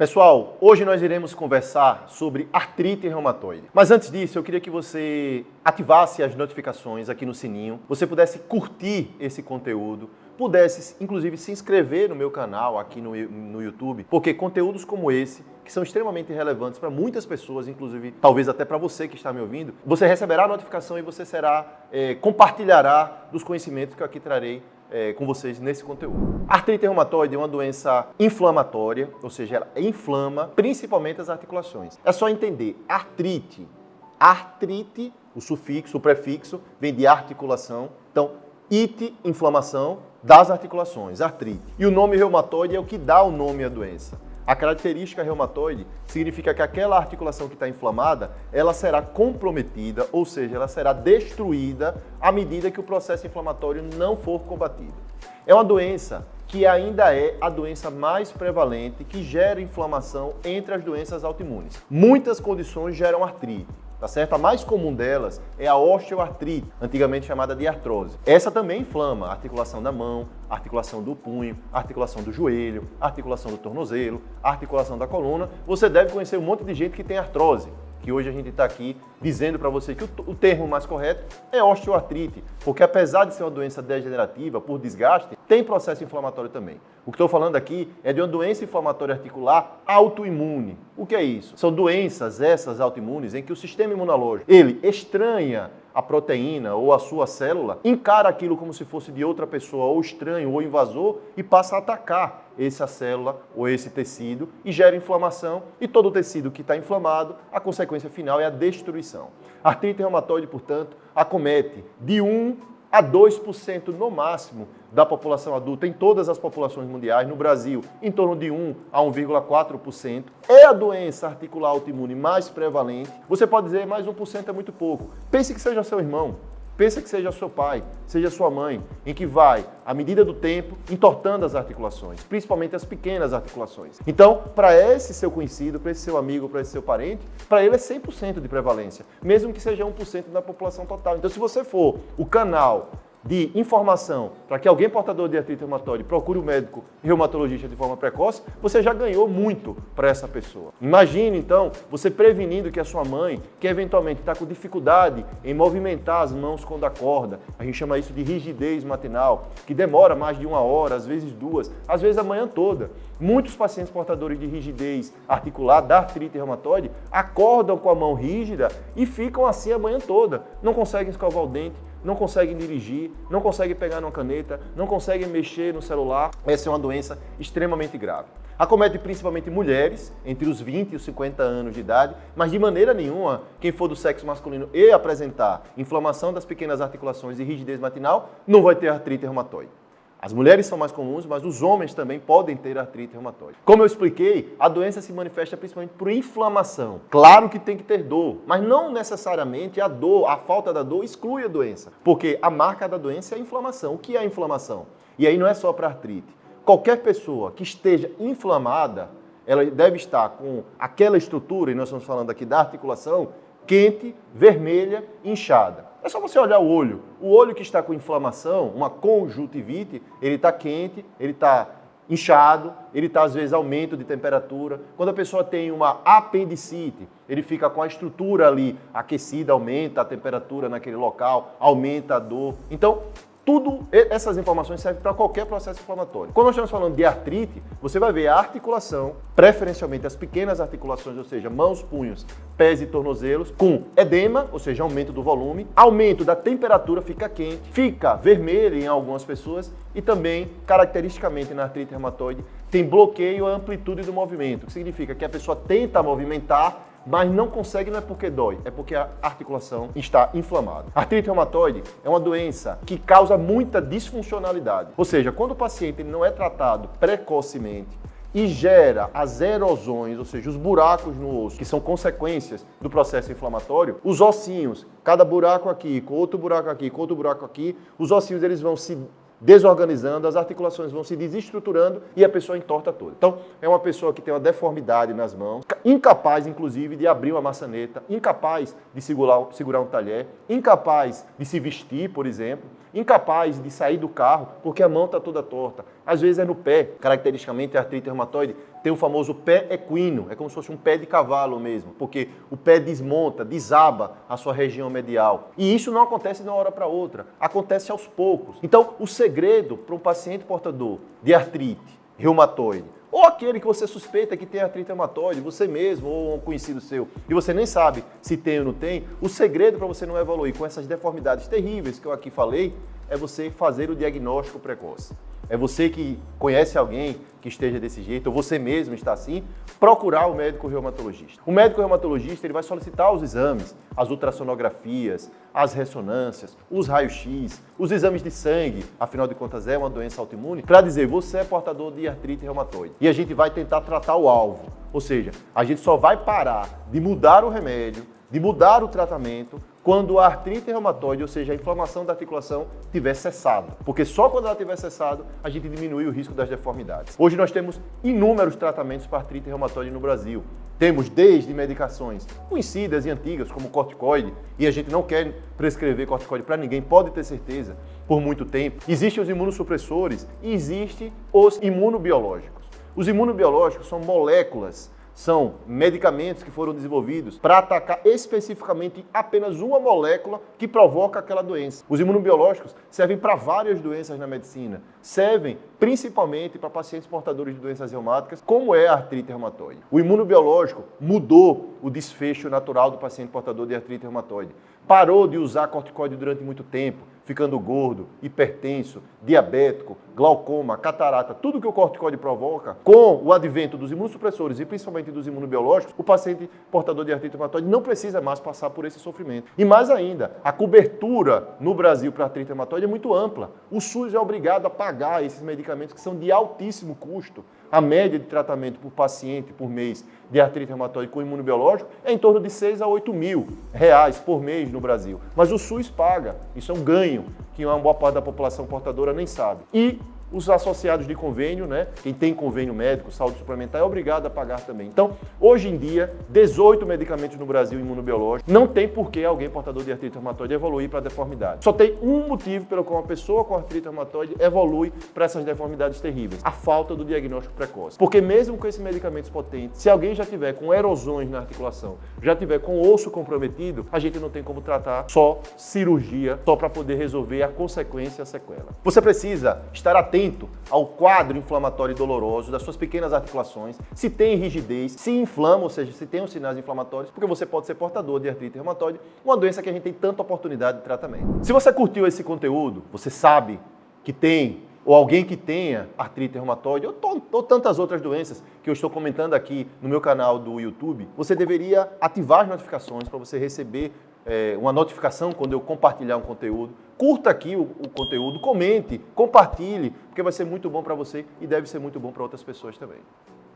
Pessoal, hoje nós iremos conversar sobre artrite reumatoide. Mas antes disso, eu queria que você ativasse as notificações aqui no sininho, você pudesse curtir esse conteúdo, pudesse inclusive se inscrever no meu canal aqui no YouTube, porque conteúdos como esse, que são extremamente relevantes para muitas pessoas, inclusive talvez até para você que está me ouvindo, você receberá a notificação e você compartilhará dos conhecimentos que eu aqui trarei com vocês nesse conteúdo. Artrite reumatoide é uma doença inflamatória, ou seja, ela inflama principalmente as articulações. É só entender, artrite, o sufixo, o prefixo, vem de articulação, então ite, inflamação das articulações, artrite. E o nome reumatoide é o que dá o nome à doença. A característica reumatoide significa que aquela articulação que está inflamada, ela será comprometida, ou seja, ela será destruída à medida que o processo inflamatório não for combatido. É uma doença que ainda é a doença mais prevalente que gera inflamação entre as doenças autoimunes. Muitas condições geram artrite. Tá certo? A mais comum delas é a osteoartrite, antigamente chamada de artrose. Essa também inflama a articulação da mão, a articulação do punho, a articulação do joelho, a articulação do tornozelo, a articulação da coluna. Você deve conhecer um monte de gente que tem artrose, que hoje a gente está aqui dizendo para você que o termo mais correto é osteoartrite, porque apesar de ser uma doença degenerativa por desgaste, tem processo inflamatório também. O que estou falando aqui é de uma doença inflamatória articular autoimune. O que é isso? São doenças essas autoimunes em que o sistema imunológico, ele estranha a proteína ou a sua célula, encara aquilo como se fosse de outra pessoa, ou estranho, ou invasor, e passa a atacar essa célula ou esse tecido e gera inflamação, e todo o tecido que está inflamado, a consequência final é a destruição. A artrite reumatoide, portanto, acomete de 1 a 2% no máximo da população adulta, em todas as populações mundiais, no Brasil, em torno de 1 a 1,4%. É a doença articular autoimune mais prevalente. Você pode dizer, mais 1% é muito pouco. Pense que seja seu irmão, pense que seja seu pai, seja sua mãe, em que vai, à medida do tempo, entortando as articulações, principalmente as pequenas articulações. Então, para esse seu conhecido, para esse seu amigo, para esse seu parente, para ele é 100% de prevalência, mesmo que seja 1% da população total. Então, se você for o canal de informação para que alguém portador de artrite reumatoide procure o médico reumatologista de forma precoce, você já ganhou muito para essa pessoa. Imagine, então, você prevenindo que a sua mãe, que eventualmente está com dificuldade em movimentar as mãos quando acorda, a gente chama isso de rigidez matinal, que demora mais de 1 hora, às vezes 2, às vezes a manhã toda. Muitos pacientes portadores de rigidez articular, da artrite reumatoide, acordam com a mão rígida e ficam assim a manhã toda. Não conseguem escovar o dente, não conseguem dirigir, não conseguem pegar numa caneta, não conseguem mexer no celular. Essa é uma doença extremamente grave. Acomete principalmente mulheres, entre os 20 e os 50 anos de idade, mas de maneira nenhuma, quem for do sexo masculino e apresentar inflamação das pequenas articulações e rigidez matinal, não vai ter artrite reumatoide. As mulheres são mais comuns, mas os homens também podem ter artrite reumatoide. Como eu expliquei, a doença se manifesta principalmente por inflamação. Claro que tem que ter dor, mas não necessariamente a dor, a falta da dor exclui a doença, porque a marca da doença é a inflamação. O que é a inflamação? E aí não é só para artrite. Qualquer pessoa que esteja inflamada, ela deve estar com aquela estrutura, e nós estamos falando aqui da articulação, quente, vermelha, inchada. É só você olhar o olho. O olho que está com inflamação, uma conjuntivite, ele está quente, ele está inchado, ele está às vezes aumento de temperatura. Quando a pessoa tem uma apendicite, ele fica com a estrutura ali aquecida, aumenta a temperatura naquele local, aumenta a dor. Então, tudo essas informações servem para qualquer processo inflamatório. Quando nós estamos falando de artrite, você vai ver a articulação, preferencialmente as pequenas articulações, ou seja, mãos, punhos, pés e tornozelos, com edema, ou seja, aumento do volume, aumento da temperatura, fica quente, fica vermelho em algumas pessoas e também, caracteristicamente na artrite reumatoide, tem bloqueio à amplitude do movimento, que significa que a pessoa tenta movimentar, mas não consegue, não é porque dói, é porque a articulação está inflamada. A artrite reumatoide é uma doença que causa muita disfuncionalidade. Ou seja, quando o paciente não é tratado precocemente e gera as erosões, ou seja, os buracos no osso, que são consequências do processo inflamatório, os ossinhos, cada buraco aqui, com outro buraco aqui, com outro buraco aqui, os ossinhos eles vão se desorganizando, as articulações vão se desestruturando e a pessoa entorta toda. Então, é uma pessoa que tem uma deformidade nas mãos, incapaz, inclusive, de abrir uma maçaneta, incapaz de segurar um talher, incapaz de se vestir, por exemplo. incapaz de sair do carro porque a mão está toda torta. Às vezes é no pé. Caracteristicamente, a artrite reumatoide tem o famoso pé equino, é como se fosse um pé de cavalo mesmo, porque o pé desmonta, desaba a sua região medial. E isso não acontece de uma hora para outra, acontece aos poucos. Então, o segredo para um paciente portador de artrite reumatoide, ou aquele que você suspeita que tem artrite reumatoide, você mesmo ou um conhecido seu, e você nem sabe se tem ou não tem, o segredo para você não evoluir com essas deformidades terríveis que eu aqui falei é você fazer o diagnóstico precoce. É você que conhece alguém que esteja desse jeito, ou você mesmo está assim, procurar o médico reumatologista. O médico reumatologista ele vai solicitar os exames, as ultrassonografias, as ressonâncias, os raios-x, os exames de sangue, afinal de contas é uma doença autoimune, para dizer você é portador de artrite reumatoide. E a gente vai tentar tratar o alvo, ou seja, a gente só vai parar de mudar o remédio, de mudar o tratamento, quando a artrite reumatoide, ou seja, a inflamação da articulação, tiver cessado. Porque só quando ela tiver cessado, a gente diminui o risco das deformidades. Hoje nós temos inúmeros tratamentos para artrite reumatoide no Brasil. Temos desde medicações conhecidas e antigas, como corticoide, e a gente não quer prescrever corticoide para ninguém, pode ter certeza, por muito tempo. Existem os imunossupressores e existem os imunobiológicos. Os imunobiológicos são moléculas, são medicamentos que foram desenvolvidos para atacar especificamente apenas uma molécula que provoca aquela doença. Os imunobiológicos servem para várias doenças na medicina, servem principalmente para pacientes portadores de doenças reumáticas, como é a artrite reumatoide. O imunobiológico mudou o desfecho natural do paciente portador de artrite reumatoide. Parou de usar corticoide durante muito tempo, ficando gordo, hipertenso, diabético, glaucoma, catarata, tudo que o corticoide provoca. Com o advento dos imunossupressores e principalmente dos imunobiológicos, o paciente portador de artrite reumatoide não precisa mais passar por esse sofrimento. E mais ainda, a cobertura no Brasil para artrite reumatoide é muito ampla. O SUS é obrigado a pagar esses medicamentos que são de altíssimo custo. A média de tratamento por paciente por mês de artrite reumatoide com imunobiológico é em torno de 6 a 8 mil reais por mês no Brasil. Mas o SUS paga. Isso é um ganho que uma boa parte da população portadora nem sabe. E os associados de convênio, né? Quem tem convênio médico, saúde suplementar, é obrigado a pagar também. Então, hoje em dia, 18 medicamentos no Brasil imunobiológicos. Não tem por que alguém portador de artrite reumatoide evoluir para deformidade. Só tem um motivo pelo qual uma pessoa com artrite reumatoide evolui para essas deformidades terríveis: a falta do diagnóstico precoce. Porque mesmo com esses medicamentos potentes, se alguém já tiver com erosões na articulação, já tiver com o osso comprometido, a gente não tem como tratar só cirurgia, só para poder resolver a consequência, a sequela. Você precisa estar atento ao quadro inflamatório e doloroso das suas pequenas articulações, se tem rigidez, se inflama, ou seja, se tem os sinais inflamatórios, porque você pode ser portador de artrite reumatoide, uma doença que a gente tem tanta oportunidade de tratamento. Se você curtiu esse conteúdo, você sabe que tem, ou alguém que tenha artrite reumatoide, ou tantas outras doenças que eu estou comentando aqui no meu canal do YouTube, você deveria ativar as notificações para você receber uma notificação quando eu compartilhar um conteúdo. Curta aqui o conteúdo, comente, compartilhe, porque vai ser muito bom para você e deve ser muito bom para outras pessoas também.